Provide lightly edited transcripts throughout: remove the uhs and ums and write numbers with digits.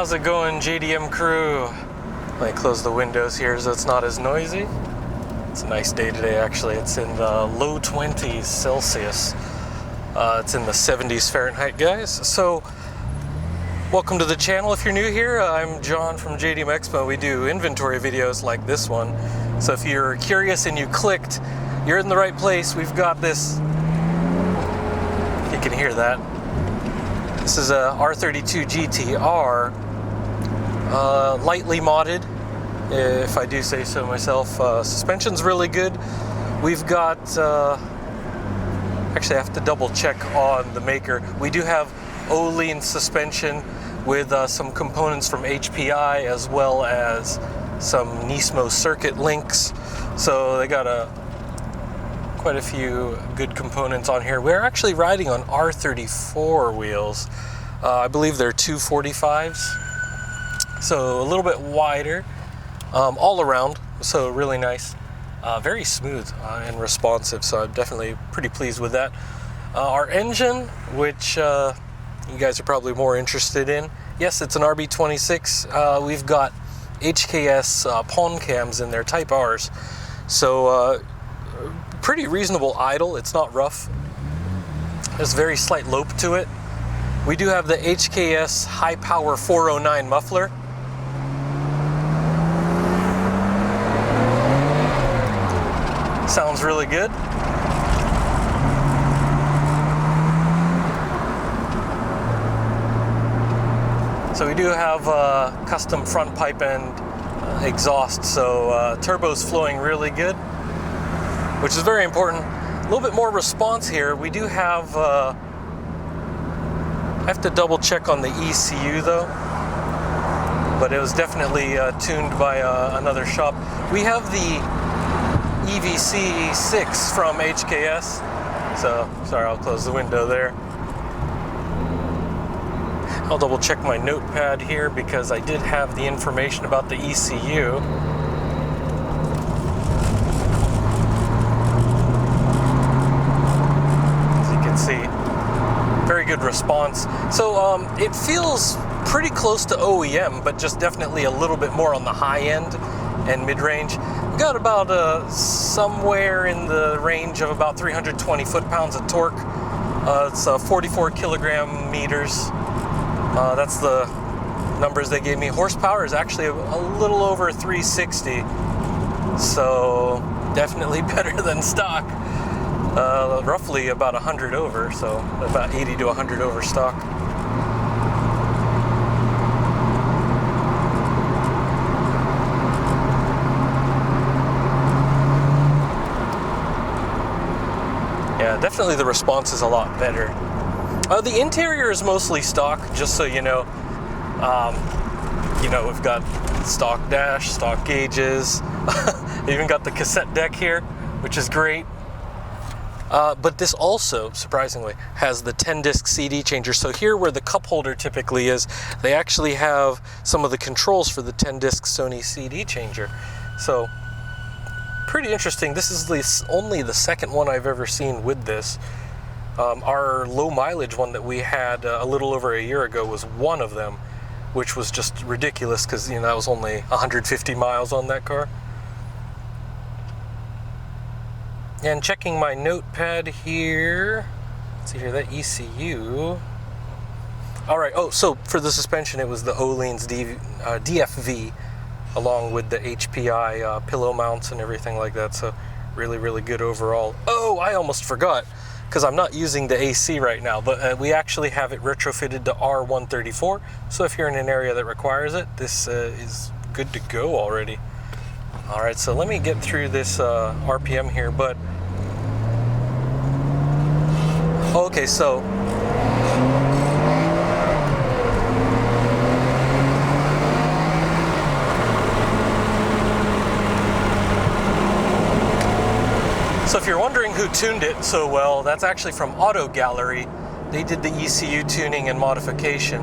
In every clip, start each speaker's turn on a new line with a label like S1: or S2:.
S1: How's it going, JDM crew? Let me close the windows here so it's not as noisy. It's a nice day today, actually. It's in the low 20s Celsius. It's in the 70s Fahrenheit, guys. So, welcome to the channel. If you're new here, I'm John from JDM EXPO. We do inventory videos like this one. So if you're curious and you clicked, you're in the right place. We've got this, you can hear that. This is a R32 GTR, lightly modded, if I do say so myself. Suspension's really good. We've got, actually I have to double check on the maker. We do have Olean suspension with some components from HPI as well as some Nismo circuit links. So they got quite a few good components on here. We're actually riding on R34 wheels. I believe they're 245s, so a little bit wider all around, so really nice. Very smooth and responsive, so I'm definitely pretty pleased with that. Our engine, which you guys are probably more interested in, yes, it's an RB26. We've got HKS pon cams in there, Type R's, so pretty reasonable idle. It's not rough. There's a very slight lope to it. We do have the HKS high power 409 muffler. Sounds really good. So we do have custom front pipe and exhaust, so turbo's flowing really good, which is very important. A little bit more response here. We do have, I have to double check on the ECU though, but it was definitely tuned by another shop. We have the EVC6 from HKS, so sorry, I'll close the window there. I'll double check my notepad here because I did have the information about the ECU. See, very good response. So it feels pretty close to OEM, but just definitely a little bit more on the high end and mid-range. We got about somewhere in the range of about 320 foot-pounds of torque. It's 44 kilogram meters. That's the numbers they gave me. Horsepower is actually a little over 360, so definitely better than stock. Roughly about 100 over, so about 80 to 100 over stock. Yeah, definitely the response is a lot better. The interior is mostly stock, just so you know. We've got stock dash, stock gauges, even got the cassette deck here, which is great. But this also, surprisingly, has the 10-disc CD changer. So here where the cup holder typically is, they actually have some of the controls for the 10-disc Sony CD changer. So, pretty interesting. This is only the second one I've ever seen with this. Our low mileage one that we had a little over a year ago was one of them, which was just ridiculous because, that was only 150 miles on that car. And checking my notepad here, let's see here, that ECU. All right, so for the suspension, it was the Olean's DFV, along with the HPI pillow mounts and everything like that, so really, really good overall. Oh, I almost forgot, because I'm not using the AC right now, but we actually have it retrofitted to R134, so if you're in an area that requires it, this is good to go already. All right, so let me get through this RPM here, but okay, so if you're wondering who tuned it so well, that's actually from Auto Gallery. They did the ECU tuning and modification.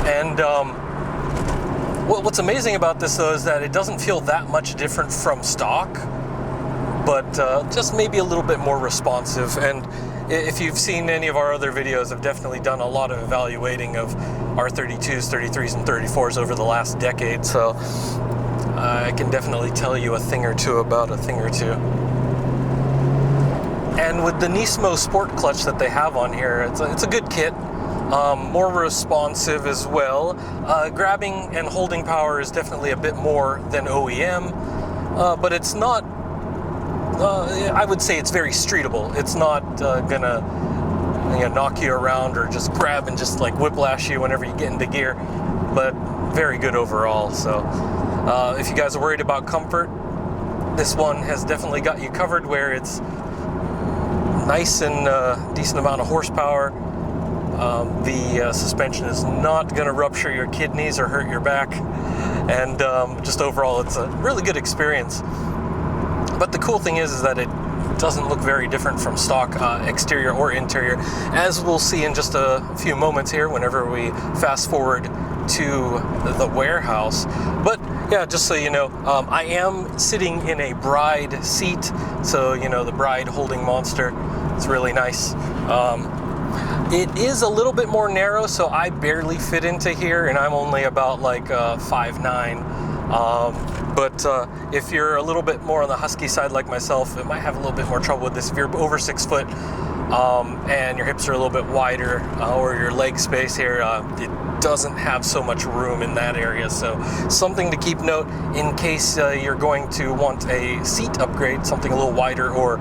S1: And what's amazing about this though is that it doesn't feel that much different from stock, but just maybe a little bit more responsive. And if you've seen any of our other videos, I've definitely done a lot of evaluating of R32s, 33s, and 34s over the last decade, so I can definitely tell you a thing or two about a thing or two. And with the Nismo Sport Clutch that they have on here, it's a good kit. More responsive as well. Grabbing and holding power is definitely a bit more than OEM, but it's not, I would say it's very streetable. It's not gonna knock you around or just grab and just like whiplash you whenever you get into gear, but very good overall. So if you guys are worried about comfort, this one has definitely got you covered, where it's nice and decent amount of horsepower. The suspension is not going to rupture your kidneys or hurt your back, and just overall it's a really good experience. But the cool thing is that it doesn't look very different from stock exterior or interior, as we'll see in just a few moments here whenever we fast forward to the warehouse. But yeah, just so you know, I am sitting in a Bride seat, so the Bride holding monster. It's really nice. It is a little bit more narrow, so I barely fit into here, and I'm only about like 5'9". But if you're a little bit more on the husky side like myself, it might have a little bit more trouble with this. If you're over 6 foot and your hips are a little bit wider, or your leg space here, it doesn't have so much room in that area. So something to keep note in case you're going to want a seat upgrade, something a little wider, or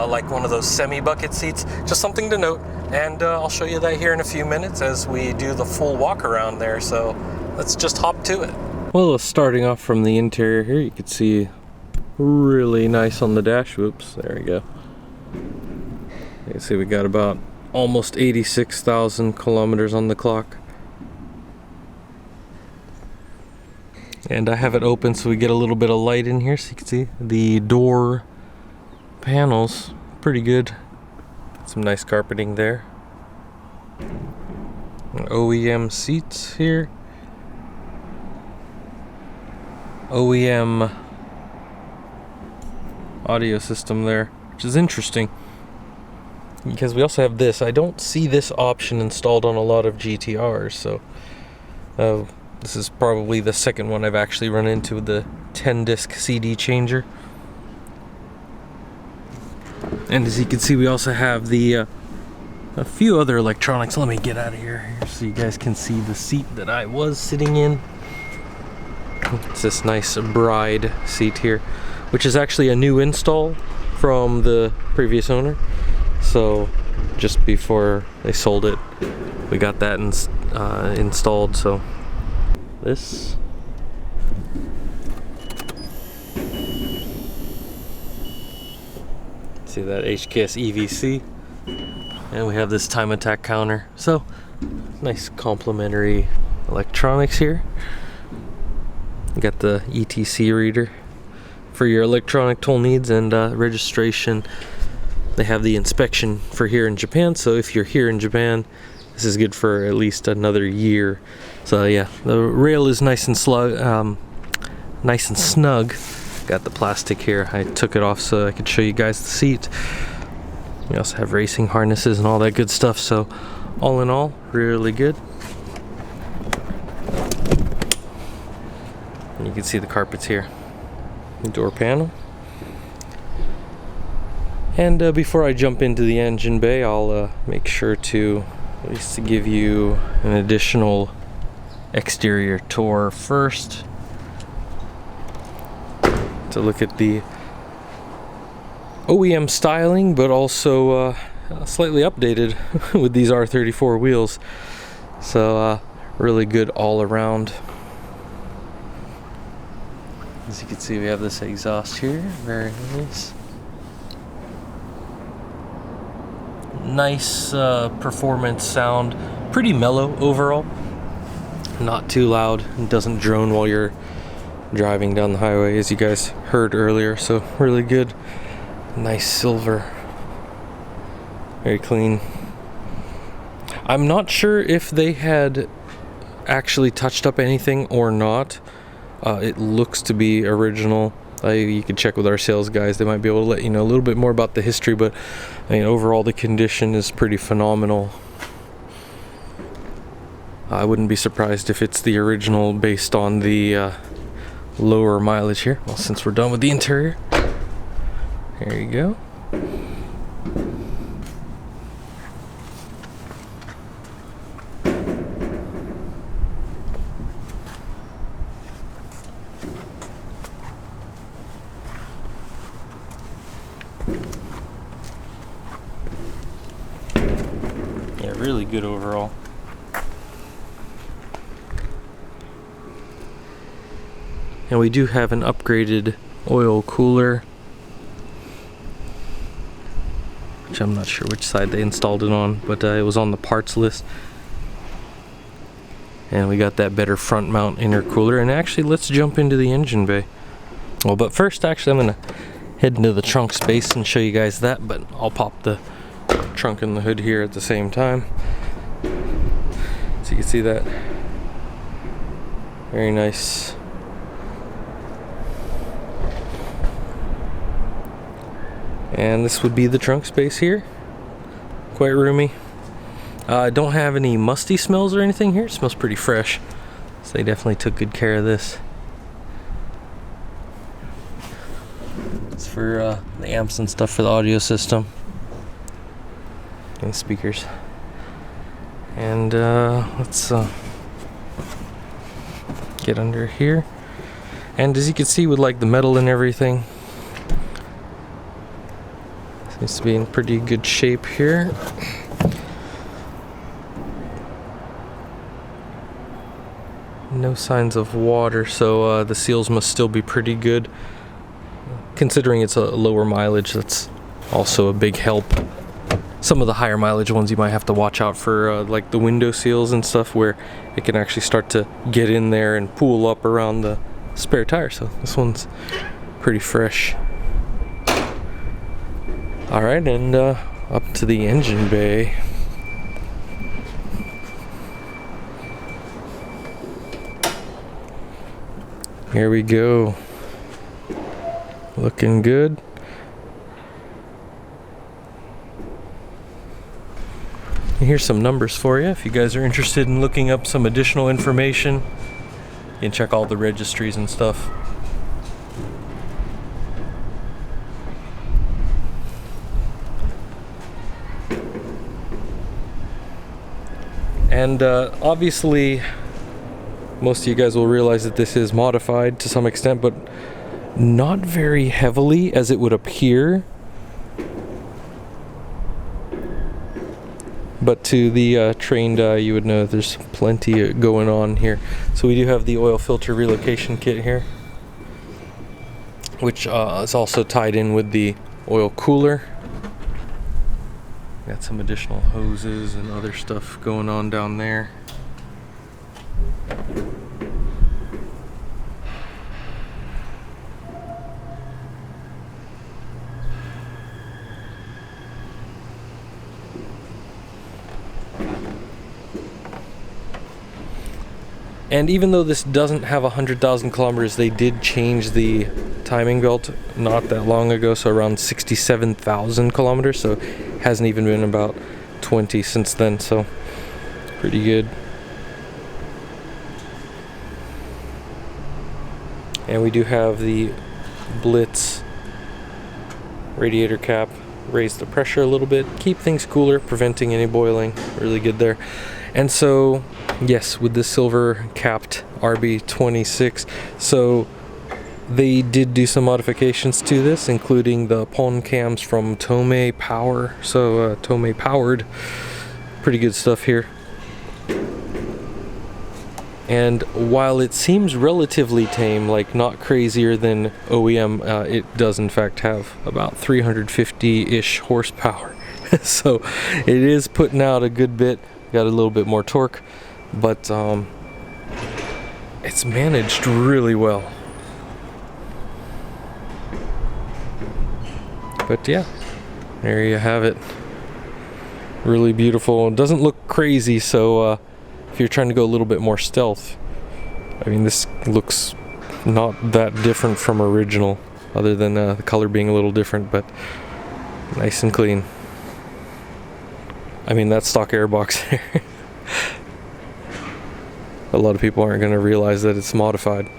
S1: like one of those semi-bucket seats. Just something to note, and I'll show you that here in a few minutes as we do the full walk around there. So let's just hop to it. Well, starting off from the interior here, you can see really nice on the dash. Whoops, there we go. You can see we got about almost 86,000 kilometers on the clock. And I have it open so we get a little bit of light in here, so you can see the door panels, pretty good. Some nice carpeting there. OEM seats here. OEM audio system there, which is interesting because we also have this. I don't see this option installed on a lot of GTRs, so this is probably the second one I've actually run into, the 10-disc CD changer. And as you can see, we also have the a few other electronics. Let me get out of here so you guys can see the seat that I was sitting in. It's this nice Bride seat here, which is actually a new install from the previous owner. So just before they sold it, we got that installed. So this, see that HKS EVC, and we have this time attack counter. So nice complementary electronics here. You got the ETC reader for your electronic toll needs, and registration. They have the inspection for here in Japan, so if you're here in Japan, this is good for at least another year. So yeah, the rail is nice and snug. Got the plastic here. I took it off so I could show you guys the seat. We also have racing harnesses and all that good stuff, so all in all, really good. You can see the carpets here, the door panel. And before I jump into the engine bay, I'll make sure to at least give you an additional exterior tour first, to look at the OEM styling, but also slightly updated with these R34 wheels. So really good all around. As you can see, we have this exhaust here, very nice. Nice performance sound, pretty mellow overall. Not too loud, it doesn't drone while you're driving down the highway, as you guys heard earlier, so really good. Nice silver, very clean. I'm not sure if they had actually touched up anything or not. It looks to be original. You can check with our sales guys. They might be able to let you know a little bit more about the history, but I mean, overall the condition is pretty phenomenal. I wouldn't be surprised if it's the original based on the lower mileage here. Well, since we're done with the interior, there you go. Yeah, really good overall. And we do have an upgraded oil cooler, which I'm not sure which side they installed it on, but it was on the parts list. And we got that better front mount intercooler. And actually, let's jump into the engine bay. Well, but first, actually, I'm gonna head into the trunk space and show you guys that, but I'll pop the trunk and the hood here at the same time, so you can see that. Very nice. And this would be the trunk space here. Quite roomy. I don't have any musty smells or anything here. It smells pretty fresh, so they definitely took good care of this. It's for the amps and stuff for the audio system and speakers. And let's get under here. And as you can see, with like the metal and everything, seems to be in pretty good shape here. No signs of water, so the seals must still be pretty good. Considering it's a lower mileage, that's also a big help. Some of the higher mileage ones you might have to watch out for, like the window seals and stuff, where it can actually start to get in there and pool up around the spare tire. So this one's pretty fresh. Alright, and up to the engine bay. Here we go. Looking good. And here's some numbers for you if you guys are interested in looking up some additional information. You can check all the registries and stuff. And obviously, most of you guys will realize that this is modified to some extent, but not very heavily as it would appear. But to the trained eye, you would know there's plenty going on here. So we do have the oil filter relocation kit here, which is also tied in with the oil cooler. Got some additional hoses and other stuff going on down there. And even though this doesn't have 100,000 kilometers, they did change the timing belt not that long ago, so around 67,000 kilometers, so it hasn't even been about 20 since then, so pretty good. And we do have the Blitz radiator cap, raise the pressure a little bit, keep things cooler, preventing any boiling. Really good there. And so yes, with the silver capped RB26, so they did do some modifications to this, including the pon cams from Tomei Power. So Tomei powered, pretty good stuff here. And while it seems relatively tame, like not crazier than OEM, it does in fact have about 350-ish horsepower. So it is putting out a good bit, got a little bit more torque, but it's managed really well. But yeah, there you have it. Really beautiful. It doesn't look crazy, so if you're trying to go a little bit more stealth, I mean, this looks not that different from original. other than the color being a little different, but nice and clean. I mean, that stock airbox there. A lot of people aren't going to realize that it's modified.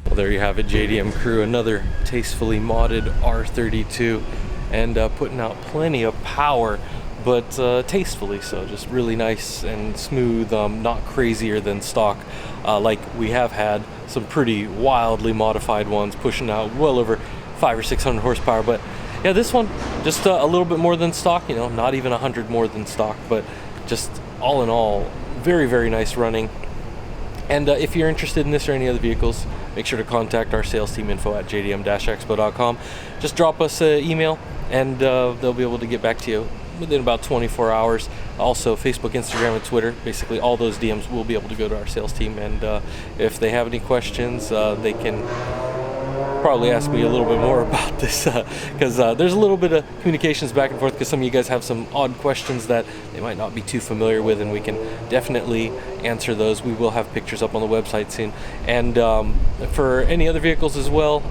S1: Well, there you have it, JDM crew, another tastefully modded R32, and putting out plenty of power, but tastefully so. Just really nice and smooth, not crazier than stock, like we have had some pretty wildly modified ones pushing out well over 500 or 600 horsepower. But yeah, this one just a little bit more than stock, you know, not even 100 more than stock, but just all in all, very, very nice running. And if you're interested in this or any other vehicles, make sure to contact our sales team, info@jdm-expo.com. Just drop us an email, and they'll be able to get back to you within about 24 hours. Also, Facebook, Instagram, and Twitter, basically all those DMs will be able to go to our sales team. And if they have any questions, they can probably ask me a little bit more about this, because there's a little bit of communications back and forth, because some of you guys have some odd questions that they might not be too familiar with, and we can definitely answer those. We will have pictures up on the website soon, and for any other vehicles as well,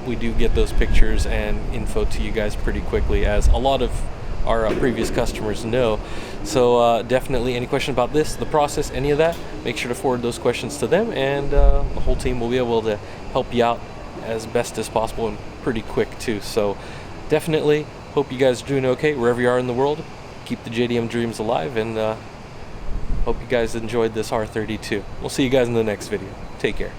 S1: we do get those pictures and info to you guys pretty quickly, as a lot of our previous customers know. So definitely any question about this, the process, any of that, make sure to forward those questions to them, and the whole team will be able to help you out as best as possible, and pretty quick too. So definitely hope you guys are doing okay wherever you are in the world. Keep the JDM dreams alive, and hope you guys enjoyed this R32. We'll see you guys in the next video. Take care.